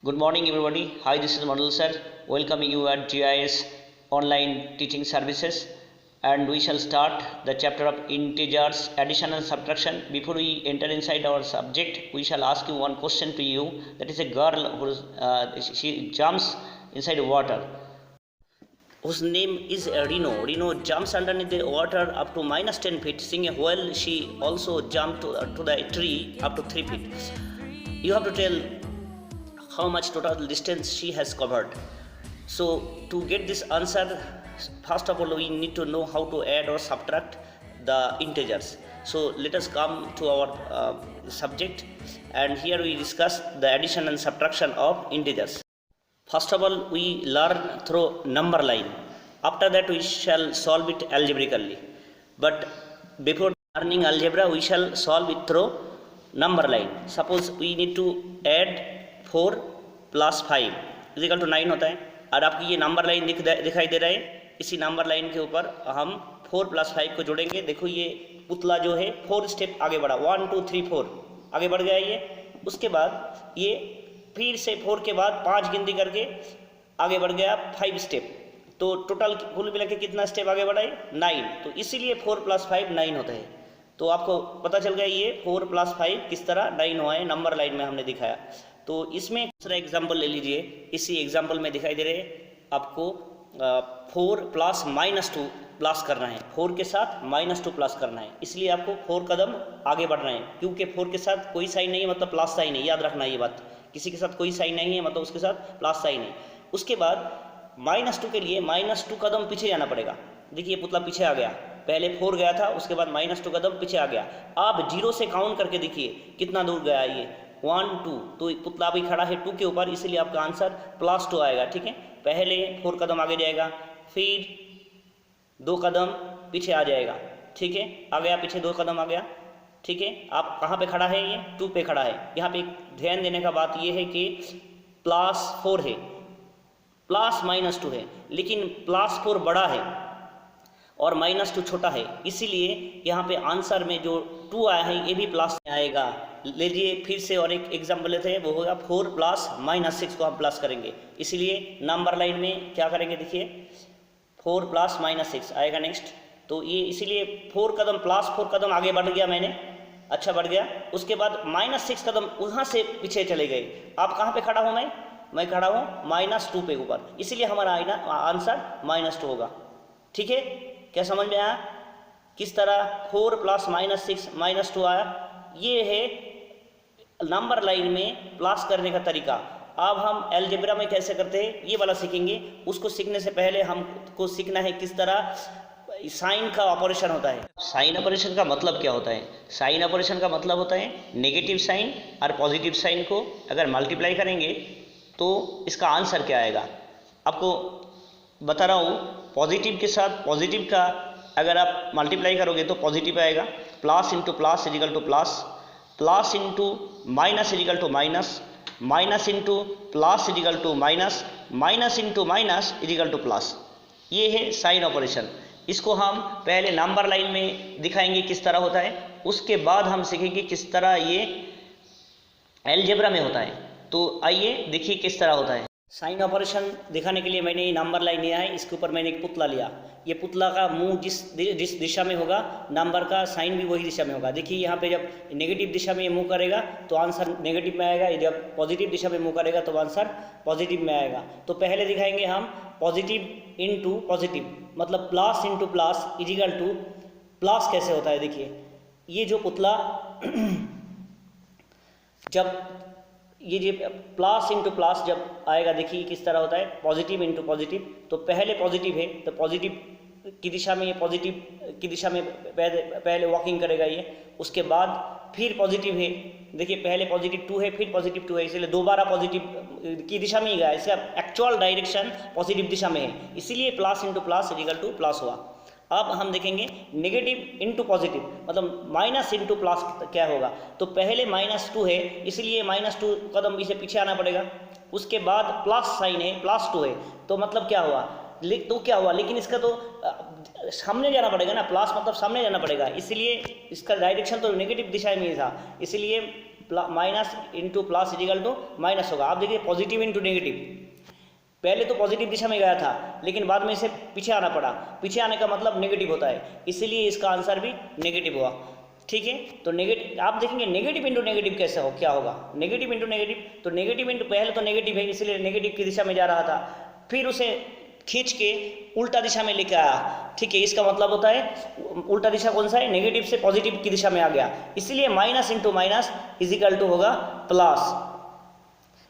Good morning, everybody. Hi, this is Mandal sir. Welcoming you at GIS online teaching services, and we shall start the chapter of integers, addition and subtraction. Before we enter inside our subject, we shall ask you one question to you. That is a girl who she jumps inside water, whose name is Reno. Reno jumps underneath the water up to minus 10 feet. Seeing a whale, she also jumped to the tree up to 3 feet. You have to tell how much total distance she has covered. So to get this answer, first of all we need to know how to add or subtract the integers. So let us come to our subject, and here we discuss the addition and subtraction of integers. First of all we learn through number line. After that we shall solve it algebraically. But before learning algebra we shall solve it through number line. Suppose we need to add 4 plus 5 is equal to 9 होता है, और आपकी ये number line दिखाई दे रहा है। इसी number line के ऊपर हम 4 प्लस 5 को जोड़ेंगे। देखो ये पुतला जो है 4 स्टेप आगे बढ़ा, 1 2 3 4 आगे बढ़ गया ये। उसके बाद ये फिर से 4 के बाद 5 गिनती करके आगे बढ़ गया 5 स्टेप। तो टोटल कुल मिला के कितना स्टेप आगे बढ़ा है? 9। तो इसीलिए 4 प्लस 5 9 होता है। तो आपको पता चल गया ये 4 प्लस 5 किस तरह 9 हुआ है, नंबर लाइन में हमने दिखाया। तो इसमें दूसरा एग्जाम्पल ले लीजिए। इसी एग्जाम्पल में दिखाई दे रहे आपको 4 प्लस माइनस 2 प्लस करना है, 4 के साथ माइनस 2 प्लस करना है। इसलिए आपको 4 कदम आगे बढ़ना है, क्योंकि 4 के साथ कोई साइन नहीं है मतलब प्लस साइन है। याद रखना ये बात, किसी के साथ कोई साइन नहीं है मतलब उसके साथ प्लस साइन है। उसके बाद माइनस 2 के लिए माइनस 2 कदम पीछे जाना पड़ेगा। देखिए पुतला पीछे आ गया, पहले 4 गया था, उसके बाद माइनस 2 कदम पीछे आ गया। आप 0 से काउंट करके देखिए कितना दूर गया ये, 1 2। तो पुतला भी खड़ा है 2 के ऊपर, इसीलिए आपका आंसर प्लस 2 आएगा। ठीक है, पहले 4 कदम आगे जाएगा, फिर 2 कदम पीछे आ जाएगा। ठीक है, आ गया पीछे 2 कदम आ गया। ठीक है, आप कहाँ पे खड़ा है? ये 2 पे खड़ा है। यहाँ पे ध्यान देने का बात ये है कि प्लस 4 है, प्लस माइनस 2 है, लेकिन प्लस 4 बड़ा है और माइनस 2 छोटा है, इसीलिए यहाँ पे आंसर में जो 2 आया है ये भी प्लस में आएगा। लीजिए फिर से और एक एग्जाम्पल लेते हैं, वो होगा 4 प्लस माइनस 6 को हम प्लस करेंगे। इसीलिए नंबर लाइन में क्या करेंगे? देखिए 4 प्लस माइनस 6 आएगा नेक्स्ट। तो ये इसीलिए 4 कदम प्लस 4 कदम आगे बढ़ गया मैंने, अच्छा बढ़ गया। उसके बाद माइनस 6 कदम वहाँ से पीछे चले गए। आप कहाँ पे खड़ा हूँ? मैं खड़ा हूँ माइनस 2 पे ऊपर, इसीलिए हमारा आंसर माइनस 2 होगा। ठीक है, क्या समझ में आया? किस तरह 4 प्लस माइनस 6 माइनस 2 आया? ये है नंबर लाइन में प्लस करने का तरीका। अब हम अलजेब्रा में कैसे करते हैं ये वाला सीखेंगे। उसको सीखने से पहले हमको सीखना है किस तरह साइन का ऑपरेशन होता है। साइन ऑपरेशन का मतलब क्या होता है? साइन ऑपरेशन का मतलब होता है नेगेटिव साइन और पॉजिटिव साइन को अगर मल्टीप्लाई करेंगे तो इसका आंसर क्या आएगा। आपको बता रहा हूँ, पॉजिटिव के साथ पॉजिटिव का अगर आप मल्टीप्लाई करोगे तो पॉजिटिव आएगा। Plus into plus is equal to plus, plus into minus is equal to minus, minus into plus is equal to minus, minus into minus is equal to plus. ये है साइन ऑपरेशन। इसको हम पहले नंबर लाइन में दिखाएंगे किस तरह होता है, उसके बाद हम सीखेंगे किस तरह ये अलजेब्रा में होता है। तो आइए देखिए किस तरह होता है। साइन ऑपरेशन दिखाने के लिए मैंने ये नंबर लाइन लिया है, इसके ऊपर मैंने एक पुतला लिया। ये पुतला का मुंह जिस दिशा में होगा नंबर का साइन भी वही दिशा में होगा। देखिए यहाँ पे जब नेगेटिव दिशा में ये मुंह करेगा तो आंसर नेगेटिव में आएगा, जब पॉजिटिव दिशा में मुंह करेगा तो आंसर पॉजिटिव में आएगा। तो पहले दिखाएंगे हम पॉजिटिव इंटू पॉजिटिव, मतलब plus into plus is equal to plus कैसे होता है। देखिए ये जो पुतला जब ये प्लस इंटू प्लस जब आएगा, देखिए किस तरह होता है पॉजिटिव इंटू पॉजिटिव। तो पहले पॉजिटिव है तो पॉजिटिव की दिशा में, ये पॉजिटिव की दिशा में पहले वॉकिंग करेगा ये। उसके बाद फिर पॉजिटिव है, देखिए पहले पॉजिटिव 2 है फिर पॉजिटिव 2 है, इसलिए दोबारा पॉजिटिव की दिशा में ही गया। इसका एक्चुअल डायरेक्शन पॉजिटिव दिशा में है, इसीलिए plus into plus is equal to plus हुआ। अब हम देखेंगे नेगेटिव इंटू पॉजिटिव, मतलब माइनस इंटू प्लस क्या होगा। तो पहले माइनस 2 है, इसलिए माइनस 2 कदम इसे पीछे आना पड़ेगा। उसके बाद प्लस साइन है, प्लस 2 है, तो मतलब क्या हुआ? तो क्या हुआ, लेकिन इसका तो सामने जाना पड़ेगा ना, प्लस मतलब सामने जाना पड़ेगा, इसलिए इसका डायरेक्शन तो नेगेटिव दिशा में ही था, इसलिए minus into plus is equal to minus होगा। आप देखिए पॉजिटिव इंटू नेगेटिव, पहले तो पॉजिटिव दिशा में गया था लेकिन बाद में इसे पीछे आना पड़ा, पीछे आने का मतलब नेगेटिव होता है, इसीलिए इसका आंसर भी नेगेटिव हुआ। ठीक है, तो नेगेटिव आप देखेंगे नेगेटिव इंटू नेगेटिव कैसे हो, क्या होगा, नेगेटिव इंटू नेगेटिव, तो नेगेटिव इंटू पहले तो नेगेटिव है इसलिए नेगेटिव की दिशा में जा रहा था, फिर उसे खींच के उल्टा दिशा में लेकर आया। ठीक है, इसका मतलब होता है उल्टा दिशा कौन सा है, नेगेटिव से पॉजिटिव की दिशा में आ गया, इसलिए minus into minus is equal to होगा प्लस।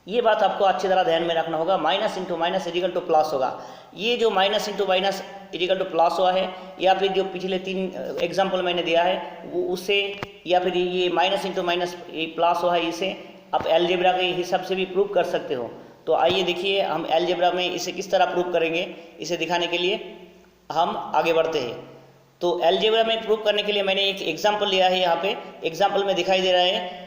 ये बात आपको अच्छी तरह ध्यान में रखना होगा, minus into minus is equal to plus होगा। ये जो minus into minus is equal to plus हुआ है, या फिर जो पिछले 3 एग्जाम्पल मैंने दिया है वो उसे, या फिर ये माइनस इंटू माइनस प्लस हुआ है, इसे आप अलजेब्रा के हिसाब से भी प्रूव कर सकते हो। तो आइए देखिए हम अलजेब्रा में इसे किस तरह प्रूव करेंगे, इसे दिखाने के लिए हम आगे बढ़ते हैं। तो अलजेब्रा में प्रूव करने के लिए मैंने एक एग्जाम्पल लिया है, यहाँ पे एग्जाम्पल में दिखाई दे रहा है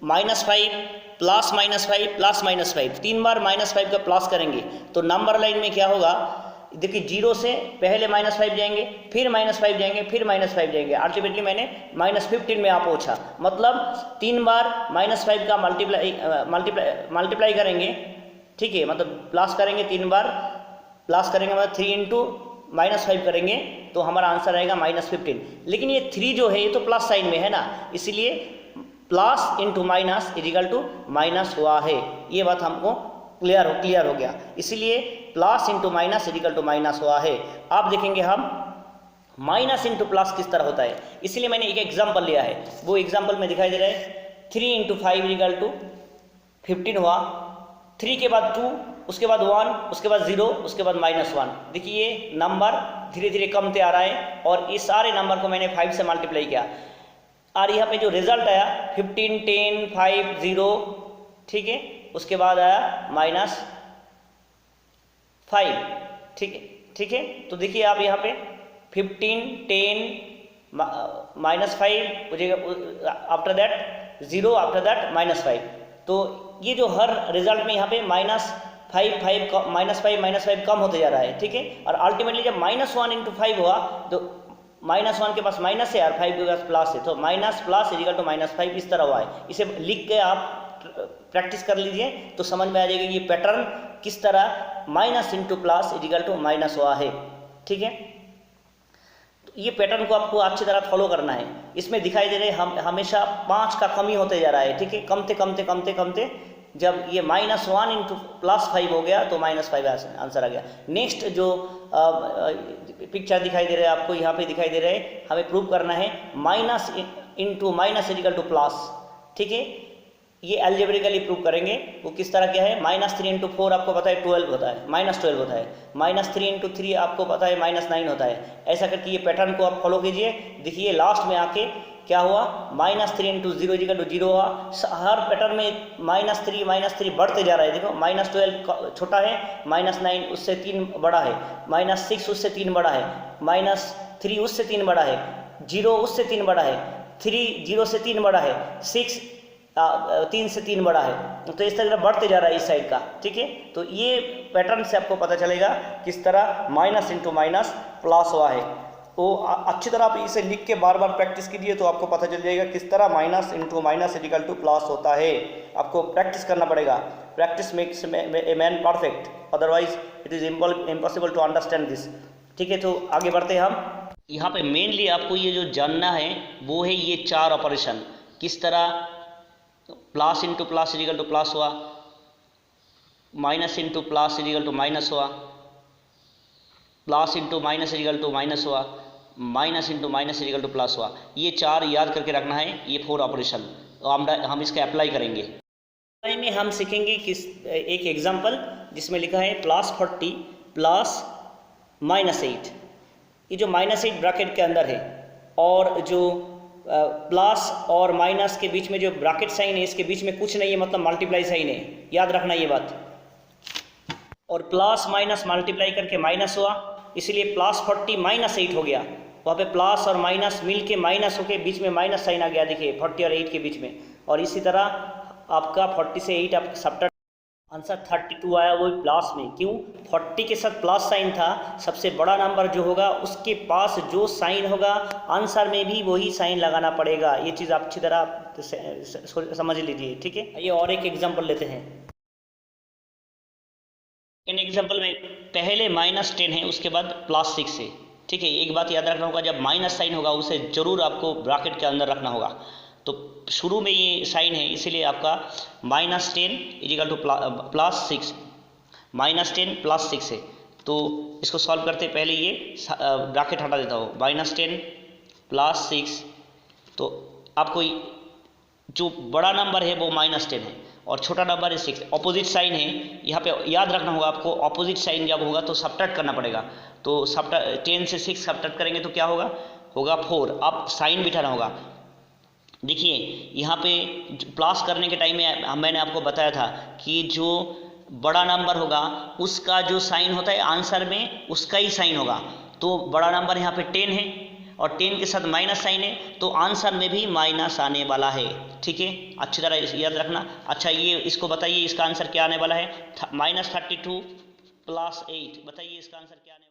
-5 प्लस -5 प्लस -5, 3 बार -5 का प्लस करेंगे तो नंबर लाइन में क्या होगा, देखिए 0 से पहले -5 जाएंगे, फिर -5 जाएंगे, फिर -5 जाएंगे, अल्टीमेटली मैंने -15 में आ पहुँचा। मतलब 3 बार -5 का मल्टीप्लाई करेंगे, ठीक है, मतलब प्लस करेंगे 3 बार, प्लस करेंगे मतलब 3 इंटू -5 करेंगे तो हमारा आंसर आएगा -15। लेकिन ये 3 जो है ये तो प्लस साइन में है ना, इसलिए plus into minus is equal to minus हुआ है। ये बात हमको क्लियर हो गया, इसीलिए plus into minus is equal to minus हुआ है। आप देखेंगे हम माइनस इंटू प्लस किस तरह होता है, इसलिए मैंने एक एग्जाम्पल लिया है, वो एग्जाम्पल में दिखाई दे रहा है 3 इंटू 5 इजिकल टू 15 हुआ, 3 के बाद 2, उसके बाद 1, उसके बाद 0, उसके बाद -1। देखिए ये नंबर धीरे धीरे कमते आ रहा है और इस सारे नंबर को मैंने 5 से मल्टीप्लाई किया और यहाँ पे जो रिजल्ट आया 15, 10, 5, 0, ठीक है, उसके बाद आया -5, ठीक है। तो देखिए आप यहाँ पे 15, 10, -5 हो जाएगा, आफ्टर दैट 0, आफ्टर दैट -5। तो ये जो हर रिजल्ट में यहाँ पे -5 कम होते जा रहा है, ठीक है। और अल्टीमेटली जब -1 इंटू 5 हुआ तो -1 के पास माइनस है और 5 के पास प्लस है, तो माइनस प्लस इजिकल टू -5 इस तरह हुआ है। इसे लिख के आप प्रैक्टिस कर लीजिए तो समझ में आ जाएगा ये पैटर्न किस तरह minus into plus is equal to minus हुआ है, ठीक है। तो ये पैटर्न को आपको अच्छी तरह फॉलो करना है। इसमें दिखाई दे रहे हम हमेशा 5 का कमी होते जा रहा है, ठीक है, कमते जब ये -1 इंटू +5 हो गया तो -5 आंसर आ गया। नेक्स्ट जो पिक्चर दिखाई दे रहा है आपको, यहाँ पे दिखाई दे रहा है, हमें प्रूव करना है minus into minus is equal to plus, ठीक है। ये अलजेब्रिकली प्रूव करेंगे। वो किस तरह क्या है, -3 इंटू 4 आपको पता है 12 होता है, -12 होता है, -3 इंटू 3 आपको पता है -9 होता है। ऐसा करके ये पैटर्न को आप फॉलो कीजिए। देखिए लास्ट में आके क्या हुआ, -3 इंटू 0 इजिकल टू 0 हुआ। हर पैटर्न में -3 बढ़ते जा रहा है। देखो -12 छोटा है, -9 उससे 3 बड़ा है, -6 उससे 3 बड़ा है, -3 उससे 3 बड़ा है, 0 उससे 3 बड़ा है, 3 0 से 3 बड़ा है, 6 3 से 3 बड़ा है। तो इस तरह बढ़ते जा रहा है इस साइड का, ठीक है। तो ये पैटर्न से आपको पता चलेगा किस तरह माइनस इंटू माइनस प्लस हुआ है। तो अच्छी तरह आप इसे लिख के बार बार प्रैक्टिस कीजिए तो आपको पता चल जाएगा किस तरह minus into minus is equal to plus होता है। आपको प्रैक्टिस करना पड़ेगा। Practice makes a man perfect, otherwise it is impossible to understand this, ठीक है। तो आगे बढ़ते हैं हम। यहाँ पे मेनली आपको ये जो जानना है वो है ये 4 ऑपरेशन किस तरह plus into plus is equal to plus हुआ, minus into plus is equal to minus हुआ, plus into minus is equal to minus हुआ, minus into minus is equal to plus हुआ। ये 4 याद करके रखना है, ये 4 ऑपरेशन। तो हम इसका अप्लाई करेंगे। में हम सीखेंगे किस एक एग्जांपल जिसमें लिखा है +40 प्लस -8। ये जो -8 ब्रैकेट के अंदर है और जो प्लस और माइनस के बीच में जो ब्रैकेट साइन है इसके बीच में कुछ नहीं है, मतलब मल्टीप्लाई साइन है, याद रखना ये बात। और प्लस माइनस मल्टीप्लाई करके माइनस हुआ, इसलिए +40 -8 हो गया। वहाँ पे प्लस और माइनस मिल के माइनस होके बीच में माइनस साइन आ गया, देखिए 40 और 8 के बीच में। और इसी तरह आपका 40 से 8 आप सब्ट्रैक्ट आंसर 32 आया, वो प्लस में। क्यों? 40 के साथ प्लस साइन था, सबसे बड़ा नंबर जो होगा उसके पास जो साइन होगा आंसर में भी वही साइन लगाना पड़ेगा। ये चीज़ आप अच्छी तरह समझ लीजिए, ठीक है। ये और एक एग्जांपल लेते हैं। इन एग्जांपल में पहले -10 है, उसके बाद +6 है, ठीक है। एक बात याद रखना होगा, जब माइनस साइन होगा उसे जरूर आपको ब्रैकेट के अंदर रखना होगा। तो शुरू में ये साइन है, इसीलिए आपका -10 = +6, -10 +6 है। तो इसको सॉल्व करते पहले ये ब्रैकेट हटा देता हूँ, -10 +6। तो आपको जो बड़ा नंबर है वो -10 है और छोटा नंबर है 6, ऑपोजिट साइन है। यहाँ पे याद रखना होगा आपको, ऑपोजिट साइन जब होगा तो सब्ट्रैक्ट करना पड़ेगा। तो 10 से 6 सब्ट्रैक्ट करेंगे तो क्या होगा? होगा 4। अब साइन बिठाना होगा। देखिए यहाँ पे प्लस करने के टाइम में मैंने आपको बताया था कि जो बड़ा नंबर होगा उसका जो साइन होता है आंसर में उसका ही साइन होगा। तो बड़ा नंबर यहाँ पे 10 है और 10 के साथ माइनस साइन है, तो आंसर में भी माइनस आने वाला है, ठीक है। अच्छी तरह याद रखना। अच्छा, ये इसको बताइए इसका आंसर क्या आने वाला है? -32 + 8, बताइए इसका आंसर क्या आने वाला है?